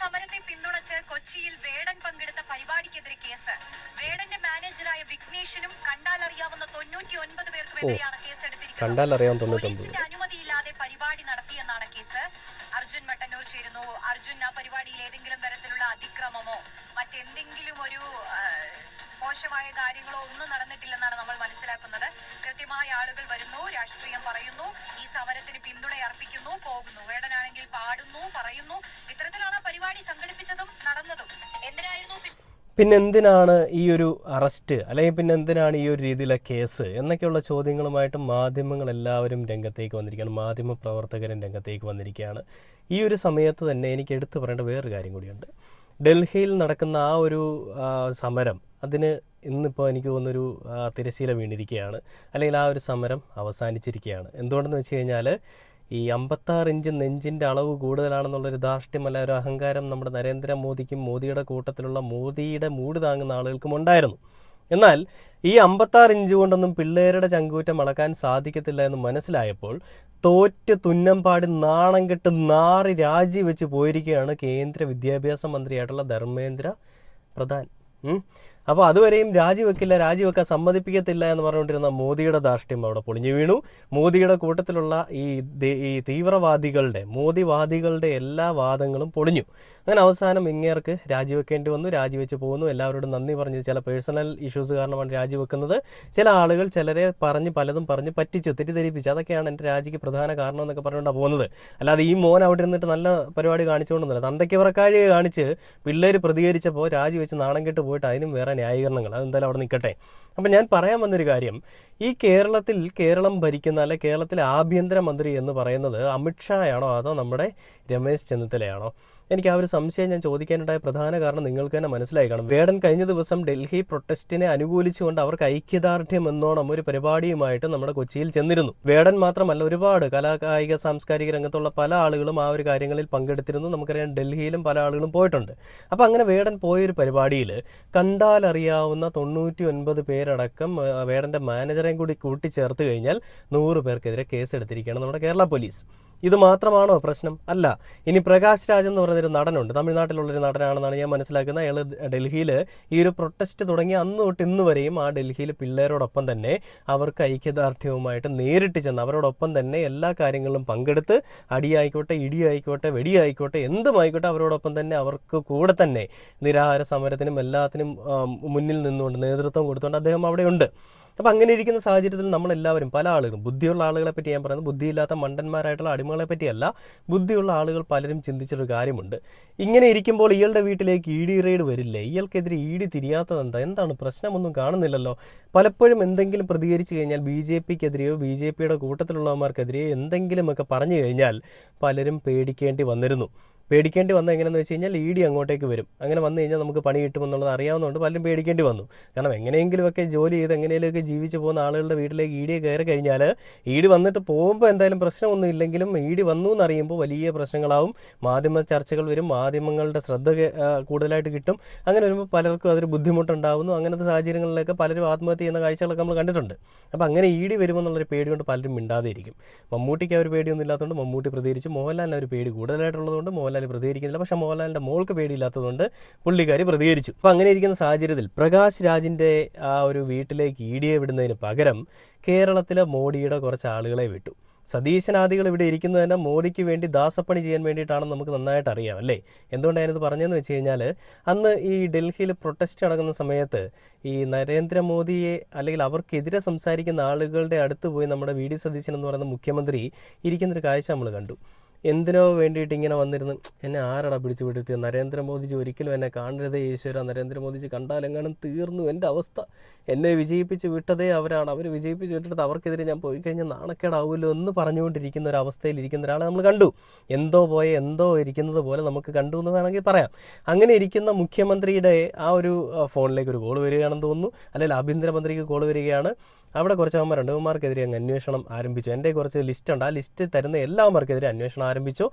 സമരത്തെ പിന്തുണച്ച് കൊച്ചിയിൽ വേടൻ പങ്കെടുത്ത പരിപാടിക്കെതിരെ കേസ്. വേടന്റെ മാനേജറായ വിഘ്നേഷിനും കണ്ടാലറിയാവുന്ന 99 പേർക്കുമെതിരെയാണ് കേസെടുത്തിരിക്കുന്നത്. അനുമതിയില്ലാതെ പരിപാടി നടത്തിയെന്നാണ് കേസ്. അർജുൻ മട്ടന്നൂർ ചേരുന്നു. അർജുൻ, ആ പരിപാടിയിൽ ഏതെങ്കിലും തരത്തിലുള്ള അതിക്രമമോ മറ്റെന്തെങ്കിലും ഒരു മോശമായ കാര്യങ്ങളോ ഒന്നും നടന്നിട്ടില്ലെന്നാണ് നമ്മൾ മനസ്സിലാക്കുന്നത്. കൃത്യമായ ആളുകൾ വരുന്നു, രാഷ്ട്രീയം പറയുന്നു, ഈ സമരത്തിന് പിന്തുണ അർപ്പിക്കുന്നു, പോകുന്നു. വേടനാണെങ്കിൽ പാടുന്നു, പറയുന്നു. ഇത്തരത്തിലാണ് പരിപാടി സംഘടിപ്പിച്ചതും നടന്നതും. എന്തിനായിരുന്നു പിന്നെന്തിനാണ് ഈ ഒരു അറസ്റ്റ്, അല്ലെങ്കിൽ പിന്നെ എന്തിനാണ് ഈ ഒരു രീതിയിലെ കേസ് എന്നൊക്കെയുള്ള ചോദ്യങ്ങളുമായിട്ട് മാധ്യമങ്ങളെല്ലാവരും രംഗത്തേക്ക് വന്നിരിക്കുകയാണ്. മാധ്യമ പ്രവർത്തകരും രംഗത്തേക്ക് വന്നിരിക്കുകയാണ്. ഈ ഒരു സമയത്ത് തന്നെ എനിക്ക് എടുത്തു പറയേണ്ട വേറൊരു കാര്യം കൂടിയുണ്ട്. ഡൽഹിയിൽ നടക്കുന്ന ആ ഒരു സമരം, അതിന് ഇന്നിപ്പോൾ എനിക്ക് തോന്നുന്നൊരു തിരശ്ശീല വീണിരിക്കുകയാണ്, അല്ലെങ്കിൽ ആ ഒരു സമരം അവസാനിച്ചിരിക്കുകയാണ്. എന്തുകൊണ്ടെന്ന് വെച്ച് കഴിഞ്ഞാൽ ഈ 56 ഇഞ്ച് നെഞ്ചിൻ്റെ അളവ് കൂടുതലാണെന്നുള്ളൊരു ധാർഷ്ട്യമല്ല, ഒരു അഹങ്കാരം നമ്മുടെ നരേന്ദ്രമോദിക്കും മോദിയുടെ കൂട്ടത്തിലുള്ള മോദിയുടെ മൂട് താങ്ങുന്ന ആളുകൾക്കും ഉണ്ടായിരുന്നു. എന്നാൽ ഈ 56 ഇഞ്ച് കൊണ്ടൊന്നും പിള്ളേരുടെ ചങ്കൂറ്റം അളക്കാൻ സാധിക്കത്തില്ല എന്ന് മനസ്സിലായപ്പോൾ തോറ്റ് തുന്നം പാടി നാണം കെട്ട് നാറി രാജിവെച്ച് പോയിരിക്കുകയാണ് കേന്ദ്ര വിദ്യാഭ്യാസ മന്ത്രിയായിട്ടുള്ള ധർമ്മേന്ദ്ര പ്രധാൻ. അപ്പോൾ അതുവരെയും രാജിവെക്കാൻ സമ്മതിപ്പിക്കത്തില്ല എന്ന് പറഞ്ഞുകൊണ്ടിരുന്ന മോദിയുടെ ധാർഷ്ട്യം അവിടെ പൊളിഞ്ഞു വീണു. മോദിയുടെ കൂട്ടത്തിലുള്ള ഈ തീവ്രവാദികളുടെ, മോദിവാദികളുടെ എല്ലാ വാദങ്ങളും പൊളിഞ്ഞു. അങ്ങനെ അവസാനം ഇങ്ങേർക്ക് രാജിവെക്കേണ്ടി വന്നു. രാജിവെച്ച് പോകുന്നു. എല്ലാവരോടും നന്ദി പറഞ്ഞത് ചില പേഴ്സണൽ ഇഷ്യൂസ് കാരണമാണ് രാജിവെക്കുന്നത്. ചില ആളുകൾ ചിലരെ പലതും പറഞ്ഞ് പറ്റിച്ചു, തെറ്റിദ്ധരിപ്പിച്ചു. അതൊക്കെയാണ് എൻ്റെ രാജിക്ക് പ്രധാന കാരണം എന്നൊക്കെ പറഞ്ഞുകൊണ്ടാണ് പോകുന്നത്. അല്ലാതെ ഈ മോൻ അവിടെ ഇരുന്നിട്ട് നല്ല പരിപാടി കാണിച്ചുകൊണ്ടൊന്നുമില്ല. തന്തയ്ക്ക് പുറക്കാഴി കാണിച്ച് പിള്ളേർ പ്രതികരിച്ചപ്പോൾ രാജിവെച്ച് നാണം കെട്ട് പോയിട്ട് അതിനും വേറെ ന്യായീകരണങ്ങൾ. അതെന്തായാലും അവിടെ നിൽക്കട്ടെ. അപ്പം ഞാൻ പറയാൻ വന്നൊരു കാര്യം, ഈ കേരളം ഭരിക്കുന്ന, അല്ലെ കേരളത്തിലെ ആഭ്യന്തരമന്ത്രി എന്ന് പറയുന്നത് അമിത്ഷായാണോ അതോ നമ്മുടെ രമേശ് ചെന്നിത്തലയാണോ? എനിക്ക് ആ ഒരു സംശയം ഞാൻ ചോദിക്കാനുണ്ടായ പ്രധാന കാരണം നിങ്ങൾക്ക് തന്നെ മനസ്സിലായി കാണും. വേടൻ കഴിഞ്ഞ ദിവസം ഡൽഹി പ്രൊട്ടസ്റ്റിനെ അനുകൂലിച്ചുകൊണ്ട് അവർക്ക് ഐക്യദാർഢ്യം എന്നോണം ഒരു പരിപാടിയുമായിട്ട് നമ്മുടെ കൊച്ചിയിൽ ചെന്നിരുന്നു. വേടൻ മാത്രമല്ല, ഒരുപാട് കായിക സാംസ്കാരിക രംഗത്തുള്ള പല ആളുകളും ആ ഒരു കാര്യങ്ങളിൽ പങ്കെടുത്തിരുന്നു. നമുക്കറിയാം ഡൽഹിയിലും പല ആളുകളും പോയിട്ടുണ്ട്. അപ്പോൾ അങ്ങനെ വേടൻ പോയൊരു പരിപാടിയിൽ കണ്ടാലറിയാവുന്ന 99 പേരടക്കം വേടൻ്റെ മാനേജറെയും കൂടി കൂട്ടിച്ചേർത്ത് കഴിഞ്ഞാൽ 100 പേർക്കെതിരെ കേസെടുത്തിരിക്കുകയാണ് നമ്മുടെ കേരള പോലീസ്. ഇത് മാത്രമാണോ പ്രശ്നം? അല്ല. ഇനി പ്രകാശ് രാജ് എന്ന് പറഞ്ഞൊരു നടനുണ്ട്, തമിഴ്നാട്ടിലുള്ളൊരു നടനാണെന്നാണ് ഞാൻ മനസ്സിലാക്കുന്നത്. അയാൾ ഡൽഹിയിൽ ഈ ഒരു പ്രൊട്ടസ്റ്റ് തുടങ്ങി അന്ന് തൊട്ട് ഇന്ന് വരെയും ആ ഡൽഹിയിൽ പിള്ളേരോടൊപ്പം തന്നെ അവർക്ക് ഐക്യദാർഢ്യവുമായിട്ട് നേരിട്ട് ചെന്ന് അവരോടൊപ്പം തന്നെ എല്ലാ കാര്യങ്ങളിലും പങ്കെടുത്ത്, അടിയായിക്കോട്ടെ, ഇടിയായിക്കോട്ടെ, വെടിയായിക്കോട്ടെ, എന്തുമായിക്കോട്ടെ, അവരോടൊപ്പം തന്നെ അവർക്ക് കൂടെ തന്നെ നിരാഹാര സമരത്തിനും എല്ലാത്തിനും മുന്നിൽ നിന്നുകൊണ്ട് നേതൃത്വം കൊടുത്തുകൊണ്ട് അദ്ദേഹം അവിടെയുണ്ട്. അപ്പോൾ അങ്ങനെ ഇരിക്കുന്ന സാഹചര്യത്തിൽ നമ്മളെല്ലാവരും, പല ആളുകളും, ബുദ്ധിയുള്ള ആളുകളെ പറ്റി ഞാൻ പറയുന്നത്, ബുദ്ധിയില്ലാത്ത മണ്ടന്മാരായിട്ടുള്ള അടിമകളെ പറ്റിയല്ല, ബുദ്ധിയുള്ള ആളുകൾ പലരും ചിന്തിച്ചൊരു കാര്യമുണ്ട്. ഇങ്ങനെ ഇരിക്കുമ്പോൾ ഇയാളുടെ വീട്ടിലേക്ക് ഇ.ഡി. റെയ്ഡ് വരില്ലേ? ഇയാൾക്കെതിരെ ഇ.ഡി. തിരിയാത്തത് എന്താണ്? പ്രശ്നമൊന്നും കാണുന്നില്ലല്ലോ. പലപ്പോഴും എന്തെങ്കിലും പ്രതികരിച്ചു കഴിഞ്ഞാൽ ബി.ജെ.പിക്കെതിരെയോ ബി.ജെ.പിയുടെ കൂട്ടത്തിലുള്ളവന്മാർക്കെതിരെയോ എന്തെങ്കിലുമൊക്കെ പറഞ്ഞു കഴിഞ്ഞാൽ പലരും പേടിക്കേണ്ടി വന്നിരുന്നു. പേടിക്കേണ്ടി വന്നത് എങ്ങനെയെന്ന് വെച്ച് കഴിഞ്ഞാൽ ഇ.ഡി. അങ്ങോട്ടേക്ക് വരും. അങ്ങനെ വന്നു കഴിഞ്ഞാൽ നമുക്ക് പണി കിട്ടുമെന്നുള്ളത് അറിയാവുന്നതുകൊണ്ട് പലരും പേടിക്കേണ്ടി വന്നു. കാരണം എങ്ങനെയെങ്കിലുമൊക്കെ ജോലി ചെയ്ത് എങ്ങനെയെങ്കിലുമൊക്കെ ജീവിച്ച് പോകുന്ന ആളുകളുടെ വീട്ടിലേക്ക് ഇ.ഡി. കയറി കഴിഞ്ഞാൽ ഇ.ഡി. വന്നിട്ട് പോകുമ്പോൾ എന്തായാലും പ്രശ്നമൊന്നും ഇല്ലെങ്കിലും ഇ.ഡി. വന്നു എന്നറിയുമ്പോൾ വലിയ പ്രശ്നങ്ങളാവും. മാധ്യമ ചർച്ചകൾ വരും, മാധ്യമങ്ങളുടെ ശ്രദ്ധ കൂടുതലായിട്ട് കിട്ടും. അങ്ങനെ വരുമ്പോൾ പലർക്കും അതൊരു ബുദ്ധിമുട്ടുണ്ടാകുന്നു. അങ്ങനത്തെ സാഹചര്യങ്ങളിലൊക്കെ പലരും ആത്മഹത്യ ചെയ്യുന്ന കാഴ്ചകളൊക്കെ നമ്മൾ കണ്ടിട്ടുണ്ട്. അപ്പോൾ അങ്ങനെ ഇ.ഡി. വരുമെന്നുള്ളൊരു പേടി കൊണ്ട് പലരും മിണ്ടാതെ ഇരിക്കും. മമ്മൂട്ടിക്ക് ആ ഒരു പേടിയൊന്നും ഇല്ലാത്തതുകൊണ്ട് മമ്മൂട്ടി പ്രതികരിച്ചു. മോഹൻലാലിന് ഒരു പേടി കൂടുതലായിട്ടുള്ളതുകൊണ്ട് മോഹൻലാൽ പ്രതികരിക്കുന്നില്ല. പക്ഷേ മോഹൻലാലിൻ്റെ മോൾക്ക് പേടിയില്ലാത്തതുകൊണ്ട് പുള്ളിക്കാരി പ്രതികരിച്ചു. അപ്പോൾ അങ്ങനെ ഇരിക്കുന്ന സാഹചര്യത്തിൽ പ്രകാശ് രാജിൻ്റെ ആ ഒരു വീട്ടിലേക്ക് ഇ.ഡിയെ വിടുന്നതിന് പകരം കേരളത്തിലെ മോഡിയുടെ കുറച്ച് ആളുകളെ വിട്ടു. സതീശനാദികൾ ഇവിടെ ഇരിക്കുന്നത് തന്നെ മോദിക്ക് വേണ്ടി ദാസപ്പണി ചെയ്യാൻ വേണ്ടിയിട്ടാണെന്ന് നമുക്ക് നന്നായിട്ട് അറിയാം, അല്ലേ? എന്തുകൊണ്ടാണ് ഞാനിത് പറഞ്ഞതെന്ന് വെച്ച് കഴിഞ്ഞാൽ, അന്ന് ഈ ഡൽഹിയിൽ പ്രൊട്ടസ്റ്റ് നടക്കുന്ന സമയത്ത് ഈ നരേന്ദ്രമോദിയെ അല്ലെങ്കിൽ അവർക്കെതിരെ സംസാരിക്കുന്ന ആളുകളുടെ അടുത്ത് പോയി നമ്മുടെ വി.ഡി. സതീശൻ എന്ന് പറയുന്ന മുഖ്യമന്ത്രി ഇരിക്കുന്നൊരു കാഴ്ച നമ്മൾ കണ്ടു. എന്തിനോ വേണ്ടിയിട്ട് ഇങ്ങനെ വന്നിരുന്ന് എന്നെ ആരടാ പിടിച്ചു വിടുത്തിയത്? നരേന്ദ്രമോദിജി ഒരിക്കലും എന്നെ കാണരുതേ ഈശ്വര, നരേന്ദ്രമോദിജി കണ്ടാലെങ്ങാനും തീർന്നു എൻ്റെ അവസ്ഥ. എന്നെ വിജയിപ്പിച്ച് വിട്ടതേ അവരാണ്, അവർ വിജയിപ്പിച്ച് വിട്ടിട്ട് അവർക്കെതിരെ ഞാൻ പോയി കഴിഞ്ഞാൽ നാണക്കേടാവുമല്ലോ എന്ന് പറഞ്ഞുകൊണ്ടിരിക്കുന്ന ഒരു അവസ്ഥയിൽ ഇരിക്കുന്ന ഒരാളെ നമ്മൾ കണ്ടു. എന്തോ ഇരിക്കുന്നത് പോലെ നമുക്ക് കണ്ടു എന്ന് വേണമെങ്കിൽ പറയാം. അങ്ങനെ ഇരിക്കുന്ന മുഖ്യമന്ത്രിയുടെ ആ ഒരു ഫോണിലേക്ക് ഒരു കോൾ വരികയാണെന്ന് തോന്നുന്നു, അല്ലെങ്കിൽ ആഭ്യന്തരമന്ത്രിക്ക് കോൾ വരികയാണ്. അവിടെ കുറച്ച് അവന്മാരുണ്ട്, അവന്മാർക്കെതിരെ അങ്ങ് അന്വേഷണം ആരംഭിച്ചു. എൻ്റെ കുറച്ച് ലിസ്റ്റുണ്ട്, ആ ലിസ്റ്റ് തരുന്ന എല്ലാവർക്കെതിരെ അന്വേഷണം ആരംഭിച്ചു.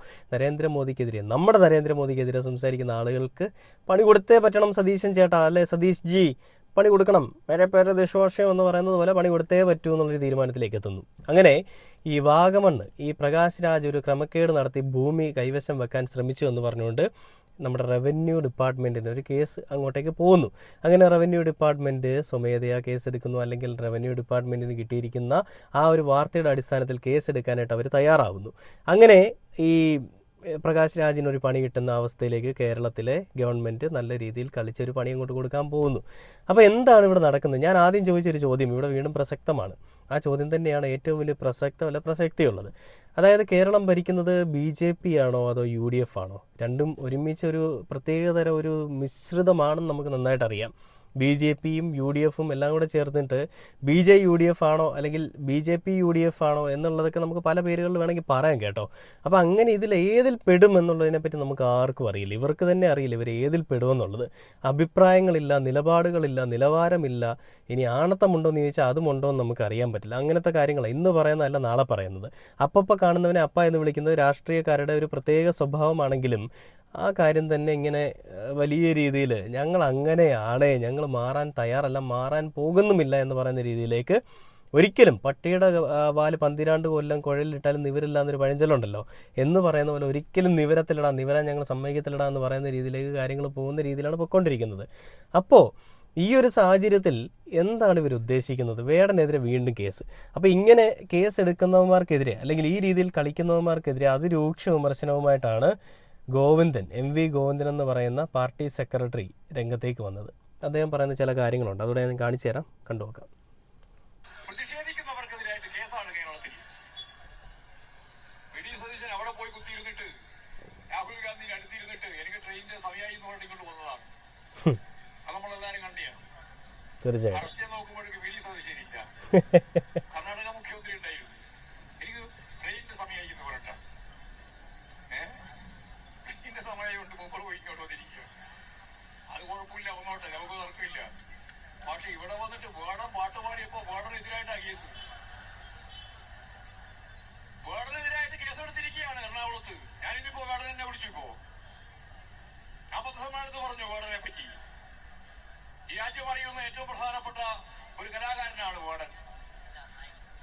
നമ്മുടെ നരേന്ദ്രമോദിക്കെതിരെ സംസാരിക്കുന്ന ആളുകൾക്ക് പണി കൊടുത്തേ പറ്റണം സതീശൻ ചേട്ടാ, അല്ലേ സതീഷ് ജി, പണി കൊടുക്കണം. വേറെ പേര് ദശവർഷം എന്ന് പറയുന്നത് പോലെ പണി കൊടുത്തേ പറ്റൂ എന്നുള്ളൊരു തീരുമാനത്തിലേക്ക് എത്തുന്നു. അങ്ങനെ ഈ വാഗമണ്ണ് ഈ പ്രകാശ് രാജ് ഒരു ക്രമക്കേട് നടത്തി ഭൂമി കൈവശം വെക്കാൻ ശ്രമിച്ചു എന്ന് പറഞ്ഞുകൊണ്ട് നമ്മുടെ റവന്യൂ ഡിപ്പാർട്ട്മെൻറ്റിന് ഒരു കേസ് അങ്ങോട്ടേക്ക് പോകുന്നു. അങ്ങനെ റവന്യൂ ഡിപ്പാർട്ട്മെൻറ്റ് സ്വമേധയാ കേസെടുക്കുന്നു, അല്ലെങ്കിൽ റവന്യൂ ഡിപ്പാർട്ട്മെൻറ്റിന് കിട്ടിയിരിക്കുന്ന ആ ഒരു വാർത്തയുടെ അടിസ്ഥാനത്തിൽ കേസെടുക്കാനായിട്ട് അവർ തയ്യാറാവുന്നു. അങ്ങനെ ഈ പ്രകാശ് രാജിനൊരു പണി കിട്ടുന്ന അവസ്ഥയിലേക്ക് കേരളത്തിലെ ഗവൺമെൻറ് നല്ല രീതിയിൽ കളിച്ചൊരു പണി അങ്ങോട്ട് കൊടുക്കാൻ പോകുന്നു. അപ്പോൾ എന്താണ് ഇവിടെ നടക്കുന്നത്? ഞാൻ ആദ്യം ചോദിച്ചൊരു ചോദ്യം ഇവിടെ വീണ്ടും പ്രസക്തമാണ്. ആ ചോദ്യം തന്നെയാണ് ഏറ്റവും വലിയ പ്രസക്തിയുള്ളത്. അതായത് കേരളം ഭരിക്കുന്നത് BJP ആണോ അതോ UDF ആണോ? രണ്ടും ഒരുമിച്ചൊരു പ്രത്യേകതരം ഒരു മിശ്രിതമാണെന്ന് നമുക്ക് നന്നായിട്ട് അറിയാം. BJPയും UDFും എല്ലാം കൂടെ ചേർന്നിട്ട് BJUDF ആണോ അല്ലെങ്കിൽ BJP UDF ആണോ എന്നുള്ളതൊക്കെ നമുക്ക് പല പേരുകളിൽ വേണമെങ്കിൽ പറയാം കേട്ടോ. അപ്പോൾ അങ്ങനെ ഇതിൽ ഏതിൽ പെടും എന്നുള്ളതിനെപ്പറ്റി നമുക്ക് ആർക്കും അറിയില്ല. ഇവർക്ക് തന്നെ അറിയില്ല ഇവർ ഏതിൽ പെടുമെന്നുള്ളത്. അഭിപ്രായങ്ങളില്ല, നിലപാടുകളില്ല, നിലവാരമില്ല. ഇനി ആണത്തമുണ്ടോ എന്ന് ചോദിച്ചാൽ അതുമുണ്ടോ എന്ന് നമുക്ക് അറിയാൻ പറ്റില്ല. അങ്ങനത്തെ കാര്യങ്ങളാണ് ഇന്ന് പറയുന്നതല്ല നാളെ പറയുന്നത്. അപ്പപ്പോൾ കാണുന്നവനെ അപ്പ എന്ന് വിളിക്കുന്നത് രാഷ്ട്രീയക്കാരുടെ ഒരു പ്രത്യേക സ്വഭാവമാണെങ്കിലും ആ കാര്യം തന്നെ ഇങ്ങനെ വലിയ രീതിയിൽ ഞങ്ങൾ അങ്ങനെയാണ്, ഞങ്ങൾ മാറാൻ തയ്യാറല്ല, മാറാൻ പോകുന്നുമില്ല എന്ന് പറയുന്ന രീതിയിലേക്ക് ഒരിക്കലും പട്ടിയുടെ വാല് 12 കൊല്ലം കുഴലിലിട്ടാലും നിവരില്ല എന്നൊരു പഴഞ്ചൊല്ലുണ്ടല്ലോ, എന്ന് പറയുന്ന പോലെ ഒരിക്കലും നിവരാൻ ഞങ്ങൾ സമ്മതിക്കത്തില്ലടാ എന്ന് പറയുന്ന രീതിയിലേക്ക് കാര്യങ്ങൾ പോകുന്ന രീതിയിലാണ് പൊയ്ക്കൊണ്ടിരിക്കുന്നത്. അപ്പോൾ ഈ ഒരു സാഹചര്യത്തിൽ എന്താണ് ഇവർ ഉദ്ദേശിക്കുന്നത്? വേടനെതിരെ വീണ്ടും കേസ്. അപ്പോൾ ഇങ്ങനെ കേസ് എടുക്കുന്നവന്മാർക്കെതിരെ അല്ലെങ്കിൽ ഈ രീതിയിൽ കളിക്കുന്നവന്മാർക്കെതിരെ അതിരൂക്ഷ വിമർശനവുമായിട്ടാണ് ഗോവിന്ദൻ, MV ഗോവിന്ദൻ എന്ന് പറയുന്ന പാർട്ടി സെക്രട്ടറി രംഗത്തേക്ക് വന്നത്. അദ്ദേഹം പറയുന്ന ചില കാര്യങ്ങളുണ്ട്, അതോടെ ഞാൻ കാണിച്ചു തരാം, കണ്ടുനോക്കാം. പ്രതിഷേധിക്കുന്നവർക്കെതിരായിട്ട് കേസാണ് കേരളത്തിൽ. വി.ഡി. സതീശൻ അവിടെ പോയി കുത്തിയിരുന്നിട്ട് രാഹുൽ ഗാന്ധിയുടെ അടുത്തിരുന്നിട്ട് എനിക്ക് ട്രെയിനിന്റെ സമയമായി എന്ന് പറഞ്ഞിട്ട് ഇങ്ങോട്ട് വന്നതാണ്. അത് നമ്മളെല്ലാരും കണ്ടിയാണ്. തീർച്ചയായും രാഷ്ട്രീയം നോക്കുമ്പോഴേക്ക് വി.ഡി. സതീശൻ ഇല്ല, കർണാടക മുഖ്യമന്ത്രി ഉണ്ടായിരുന്നു. എനിക്ക് ട്രെയിനിന്റെ സമയമായി എന്ന് പറഞ്ഞിട്ടാണ് സമയം കൊണ്ട് മുമ്പ് പോയി ഇങ്ങോട്ട് വന്നിരിക്കുക. അത് കുഴപ്പമില്ല, വന്നോട്ടെ, നമുക്ക് തർക്കമില്ല. പക്ഷെ ഇവിടെ വന്നിട്ട് വേടൻ പാട്ട് പാടിയപ്പോ വേടനെതിരായിട്ടാ കേസ്. വേടനെതിരായിട്ട് കേസെടുത്തിരിക്കുകയാണ് എറണാകുളത്ത്. ഞാനിപ്പോ വേടൻ എന്നെ വിളിച്ചിപ്പോ ഞാൻ പത്രസമ്മേളനത്തിൽ പറഞ്ഞു വേടനെ പറ്റി. ഈ രാജ്യം അറിയുന്ന ഏറ്റവും പ്രധാനപ്പെട്ട ഒരു കലാകാരനാണ് വേടൻ.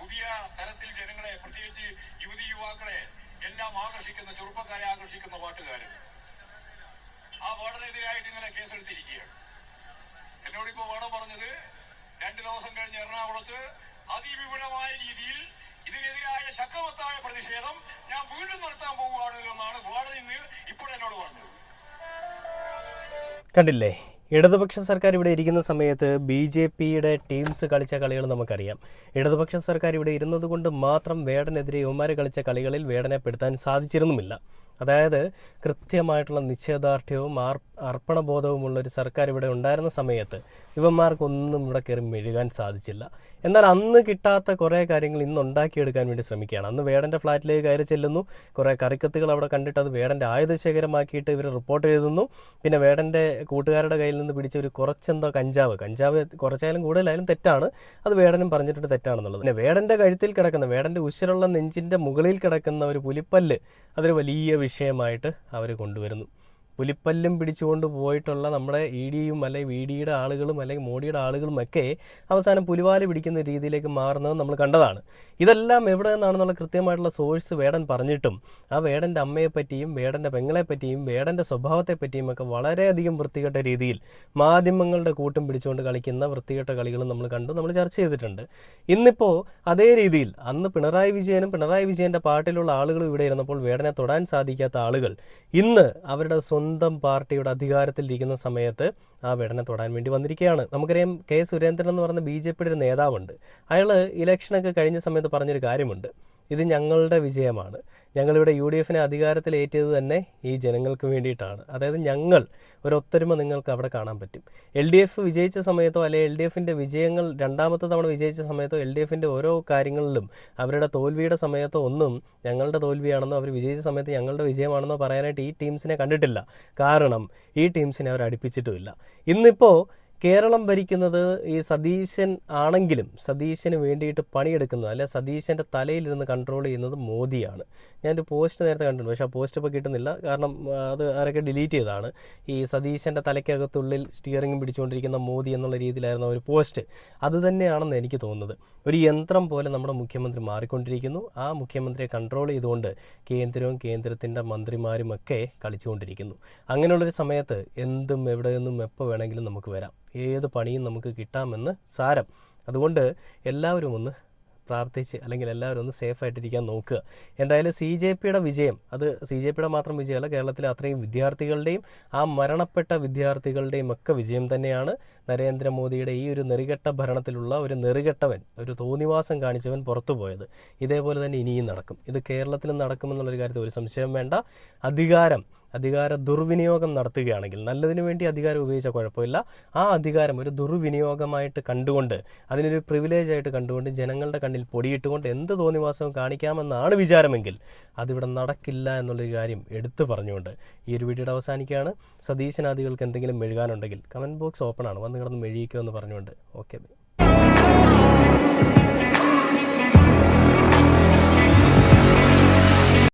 പുതിയ തരത്തിൽ ജനങ്ങളെ, പ്രത്യേകിച്ച് യുവതി യുവാക്കളെ എല്ലാം ആകർഷിക്കുന്ന, ചെറുപ്പക്കാരെ ആകർഷിക്കുന്ന പാട്ടുകാരൻ. ആ വേടനെതിരായിട്ട് ഇങ്ങനെ കേസെടുത്തിരിക്കുകയാണ്. എന്നോടിപ്പോ വേടൻ പറഞ്ഞത് 2 ദിവസം കഴിഞ്ഞ് എറണാകുളത്ത് അതിവിപുലമായ രീതിയിൽ ഇതിനെതിരായ ശക്തമത്തായ പ്രതിഷേധം ഞാൻ വീണ്ടും നടത്താൻ പോവുകയാണെന്നാണ് വേടൻ ഇന്ന് ഇപ്പോഴെന്നോട് പറഞ്ഞത്. കണ്ടില്ലേ? ഇടതുപക്ഷ സർക്കാർ ഇവിടെ ഇരിക്കുന്ന സമയത്ത് BJPയുടെ ടീംസ് കളിച്ച കളികൾ നമുക്കറിയാം. ഇടതുപക്ഷ സർക്കാർ ഇവിടെ ഇരുന്നത് കൊണ്ട് മാത്രം വേടനെതിരെ യുവമാർ കളിച്ച കളികളിൽ വേടനെ പെടുത്താൻ സാധിച്ചിരുന്നുമില്ല. അതായത് കൃത്യമായിട്ടുള്ള നിശ്ചയദാർഢ്യവും അർപ്പണബോധവുമുള്ളൊരു സർക്കാർ ഇവിടെ ഉണ്ടായിരുന്ന സമയത്ത് ഇവന്മാർക്കൊന്നും ഇവിടെ കയറി മെഴുകാൻ സാധിച്ചില്ല. എന്നാൽ അന്ന് കിട്ടാത്ത കുറേ കാര്യങ്ങൾ ഇന്ന് ഉണ്ടാക്കിയെടുക്കാൻ വേണ്ടി ശ്രമിക്കുകയാണ്. അന്ന് വേടൻ്റെ ഫ്ലാറ്റിലേക്ക് കയറി ചെല്ലുന്നു, കുറേ കറിക്കത്തുകൾ അവിടെ കണ്ടിട്ട് അത് വേടൻ്റെ ആയുധശേഖരമാക്കിയിട്ട് ഇവർ റിപ്പോർട്ട് എഴുതുന്നു. പിന്നെ വേടൻ്റെ കൂട്ടുകാരുടെ കയ്യിൽ നിന്ന് പിടിച്ച ഒരു കുറച്ചെന്തോ കഞ്ചാവ് കുറച്ചായാലും കൂടുതലായാലും തെറ്റാണ്, അത് വേടനും പറഞ്ഞിട്ട് തെറ്റാണെന്നുള്ളത്. പിന്നെ വേടൻ്റെ കഴുത്തിൽ കിടക്കുന്ന, വേടൻ്റെ ഉശിരുള്ള നെഞ്ചിൻ്റെ മുകളിൽ കിടക്കുന്ന ഒരു പുലിപ്പല്ല് അതൊരു വലിയ വിഷയമായിട്ട് അവർ കൊണ്ടുവരുന്നു. പുലിപ്പല്ലും പിടിച്ചുകൊണ്ട് പോയിട്ടുള്ള നമ്മുടെ EDയും അല്ലെങ്കിൽ VDയുടെ ആളുകളും അല്ലെങ്കിൽ മോഡിയുടെ ആളുകളും ഒക്കെ അവസാനം പുലിവാല് പിടിക്കുന്ന രീതിയിലേക്ക് മാറുന്നത് നമ്മൾ കണ്ടതാണ്. ഇതെല്ലാം എവിടെ നിന്നാണെന്നുള്ള കൃത്യമായിട്ടുള്ള സോഴ്സ് വേടൻ പറഞ്ഞിട്ടും ആ വേടൻ്റെ അമ്മയെപ്പറ്റിയും വേടൻ്റെ പെങ്ങളെപ്പറ്റിയും വേടൻ്റെ സ്വഭാവത്തെപ്പറ്റിയും ഒക്കെ വളരെയധികം വൃത്തികെട്ട രീതിയിൽ മാധ്യമങ്ങളുടെ കൂട്ടും പിടിച്ചുകൊണ്ട് കളിക്കുന്ന വൃത്തികെട്ട കളികളും നമ്മൾ കണ്ടു, നമ്മൾ ചർച്ച ചെയ്തിട്ടുണ്ട്. ഇന്നിപ്പോൾ അതേ രീതിയിൽ അന്ന് പിണറായി വിജയൻ്റെ പാർട്ടിയിലുള്ള ആളുകളും ഇവിടെ ഇരുന്നപ്പോൾ വേടനെ തൊടാൻ സാധിക്കാത്ത ആളുകൾ ഇന്ന് അവരുടെ സ്വന്തം പാർട്ടിയുടെ അധികാരത്തിലിരിക്കുന്ന സമയത്ത് ആ വേടനെ തൊടാൻ വേണ്ടി വന്നിരിക്കുകയാണ്. നമുക്കറിയാം സുരേന്ദ്രൻ എന്ന് പറയുന്ന BJPയുടെ ഒരു നേതാവുണ്ട്. അയാൾ ഇലക്ഷനൊക്കെ കഴിഞ്ഞ സമയത്ത് പറഞ്ഞൊരു കാര്യമുണ്ട്, ഇത് ഞങ്ങളുടെ വിജയമാണ്, ഞങ്ങളിവിടെ UDFനെ അധികാരത്തിലേറ്റിയത് തന്നെ ഈ ജനങ്ങൾക്ക് വേണ്ടിയിട്ടാണ്. അതായത് ഞങ്ങൾ ഒരൊത്തൊരുമ നിങ്ങൾക്ക് അവിടെ കാണാൻ പറ്റും. LDF വിജയിച്ച സമയത്തോ അല്ലെങ്കിൽ LDFൻ്റെ വിജയങ്ങൾ രണ്ടാമത്തെ തവണ വിജയിച്ച സമയത്തോ LDFൻ്റെ ഓരോ കാര്യങ്ങളിലും അവരുടെ തോൽവിയുടെ സമയത്തോ ഒന്നും ഞങ്ങളുടെ തോൽവിയാണെന്നോ അവർ വിജയിച്ച സമയത്ത് ഞങ്ങളുടെ വിജയമാണെന്നോ പറയാനായിട്ട് ഈ ടീംസിനെ കണ്ടിട്ടില്ല. കാരണം ഈ ടീംസിനെ അവർ അടുപ്പിച്ചിട്ടുമില്ല. ഇന്നിപ്പോൾ കേരളം ഭരിക്കുന്നത് ഈ സതീശൻ ആണെങ്കിലും സതീശന് വേണ്ടിയിട്ട് പണിയെടുക്കുന്നത് അല്ലെ സതീശൻ്റെ തലയിലിരുന്ന് കൺട്രോൾ ചെയ്യുന്നത് മോദിയാണ്. ഞാനൊരു പോസ്റ്റ് നേരത്തെ കണ്ടിട്ടുണ്ട്, പക്ഷേ ആ പോസ്റ്റ് ഇപ്പോൾ കിട്ടുന്നില്ല, കാരണം അത് ആരൊക്കെ ഡിലീറ്റ് ചെയ്തതാണ്. ഈ സതീശൻ്റെ തലയ്ക്കകത്തുള്ളിൽ സ്റ്റിയറിംഗ് പിടിച്ചുകൊണ്ടിരിക്കുന്ന മോദി എന്നുള്ള രീതിയിലായിരുന്നു ഒരു പോസ്റ്റ്. അതുതന്നെയാണെന്ന് എനിക്ക് തോന്നുന്നത്. ഒരു യന്ത്രം പോലെ നമ്മുടെ മുഖ്യമന്ത്രി മാറിക്കൊണ്ടിരിക്കുന്നു. ആ മുഖ്യമന്ത്രിയെ കൺട്രോൾ ചെയ്തുകൊണ്ട് കേന്ദ്രവും കേന്ദ്രത്തിൻ്റെ മന്ത്രിമാരുമൊക്കെ കളിച്ചുകൊണ്ടിരിക്കുന്നു. അങ്ങനെയുള്ളൊരു സമയത്ത് എന്തും എവിടെ നിന്നും എപ്പോൾ വേണമെങ്കിലും നമുക്ക് വരാം, ഏത് പണിയും നമുക്ക് കിട്ടാമെന്ന് സാരം. അതുകൊണ്ട് എല്ലാവരും ഒന്ന് പ്രാർത്ഥിച്ച് അല്ലെങ്കിൽ എല്ലാവരും ഒന്ന് സേഫായിട്ടിരിക്കാൻ നോക്കുക. എന്തായാലും CJPയുടെ വിജയം, അത് CJPയുടെ മാത്രം വിജയമല്ല, കേരളത്തിലെ അത്രയും വിദ്യാർത്ഥികളുടെയും ആ മരണപ്പെട്ട വിദ്യാർത്ഥികളുടെയും ഒക്കെ വിജയം തന്നെയാണ്. നരേന്ദ്രമോദിയുടെ ഈ ഒരു നെറികെട്ട ഭരണത്തിലുള്ള ഒരു നെറികെട്ടവൻ, ഒരു തോന്നിവാസം കാണിച്ചവൻ പുറത്തു പോയത് ഇതേപോലെ തന്നെ ഇനിയും നടക്കും. ഇത് കേരളത്തിലും നടക്കുമെന്നുള്ളൊരു കാര്യത്തിൽ ഒരു സംശയം വേണ്ട. അധികാര ദുർവിനിയോഗം നടത്തുകയാണെങ്കിൽ, നല്ലതിനു വേണ്ടി അധികാരം ഉപയോഗിച്ചാൽ കുഴപ്പമില്ല, ആ അധികാരം ഒരു ദുർവിനിയോഗമായിട്ട് കണ്ടുകൊണ്ട്, അതിനൊരു പ്രിവിലേജായിട്ട് കണ്ടുകൊണ്ട്, ജനങ്ങളുടെ കണ്ണിൽ പൊടിയിട്ടുകൊണ്ട് എന്ത് തോന്നിവാസവും കാണിക്കാമെന്നാണ് വിചാരമെങ്കിൽ അതിവിടെ നടക്കില്ല എന്നുള്ളൊരു കാര്യം എടുത്തു പറഞ്ഞുകൊണ്ട് ഈ ഒരു വീഡിയോയുടെ അവസാനിക്കുകയാണ്. സതീശനാദികൾക്ക് എന്തെങ്കിലും മെഴുകാനുണ്ടെങ്കിൽ കമൻറ്റ് ബോക്സ് ഓപ്പൺ ആണ്, വന്ന് കിടന്ന് മെഴുകിക്കുമെന്ന് പറഞ്ഞുകൊണ്ട് ഓക്കെ.